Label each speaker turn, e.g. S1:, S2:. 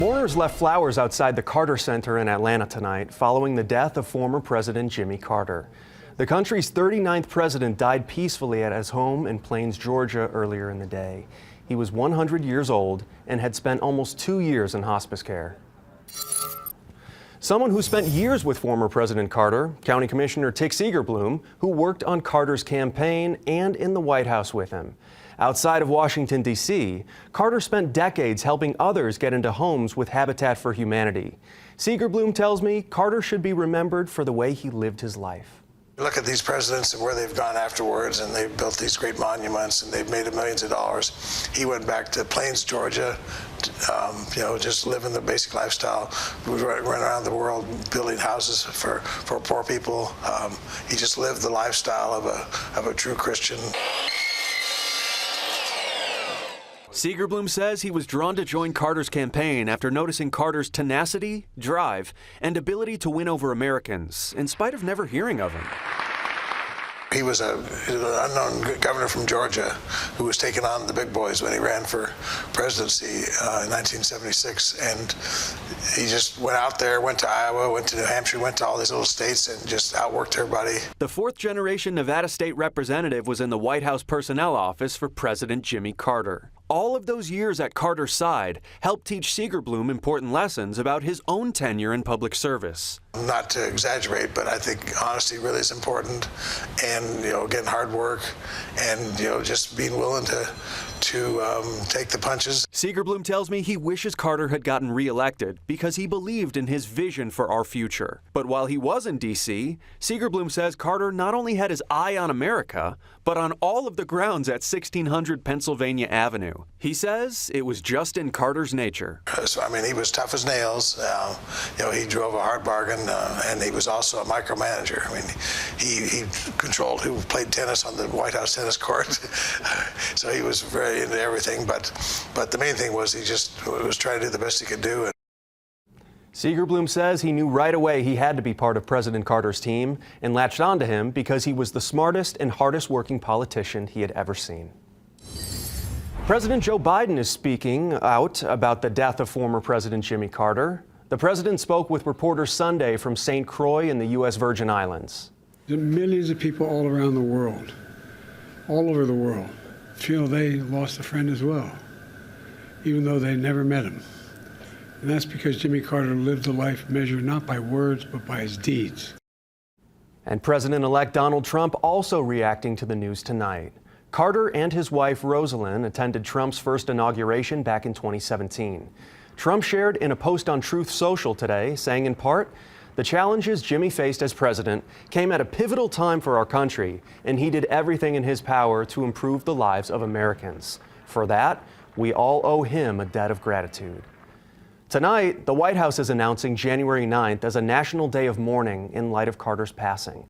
S1: Mourners left flowers outside the Carter Center in Atlanta tonight following the death of former President Jimmy Carter. The country's 39th president died peacefully at his home in Plains, Georgia earlier in the day. He was 100 years old and had spent almost 2 years in hospice care. Someone who spent years with former President Carter, County Commissioner Segerblom, who worked on Carter's campaign and in the White House with him. Outside of Washington, D.C., Carter spent decades helping others get into homes with Habitat for Humanity. Segerblom tells me Carter should be remembered for the way he lived his life.
S2: Look at these presidents and where they've gone afterwards, and they've built these great monuments, and they've made millions of dollars. He went back to Plains, Georgia, just living the basic lifestyle. We went around the world building houses for poor people. He just lived the lifestyle of a true Christian.
S1: Segerblom says he was drawn to join Carter's campaign after noticing Carter's tenacity, drive, and ability to win over Americans, in spite of never hearing of him.
S2: He was an unknown governor from Georgia who was taking on the big boys when he ran for presidency in 1976. And he just went out there, went to Iowa, went to New Hampshire, went to all these little states and just outworked everybody.
S1: The fourth-generation Nevada state representative was in the White House personnel office for President Jimmy Carter. All of those years at Carter's side helped teach Segerblom important lessons about his own tenure in public service.
S2: Not to exaggerate, but I think honesty really is important, and getting hard work, and just being willing to take the punches.
S1: Segerblom tells me he wishes Carter had gotten re-elected because he believed in his vision for our future. But while he was in D.C., Segerblom says Carter not only had his eye on America, but on all of the grounds at 1600 Pennsylvania Avenue. He says it was just in Carter's nature.
S2: So, he was tough as nails. He drove a hard bargain, and he was also a micromanager. He controlled who played tennis on the White House tennis court. So he was very into everything, but the main thing was he just was trying to do the best he could do.
S1: Segerblom says he knew right away he had to be part of President Carter's team and latched onto him because he was the smartest and hardest working politician he had ever seen. President Joe Biden is speaking out about the death of former President Jimmy Carter. The president spoke with reporters Sunday from St. Croix in the U.S. Virgin Islands.
S3: There are millions of people all around the world, all over the world, feel they lost a friend as well, even though they never met him. And that's because Jimmy Carter lived a life measured not by words, but by his deeds.
S1: And President-elect Donald Trump also reacting to the news tonight. Carter and his wife, Rosalind, attended Trump's first inauguration back in 2017. Trump shared in a post on Truth Social today, saying in part, "The challenges Jimmy faced as president came at a pivotal time for our country, and he did everything in his power to improve the lives of Americans. For that, we all owe him a debt of gratitude." Tonight, the White House is announcing January 9th as a national day of mourning in light of Carter's passing.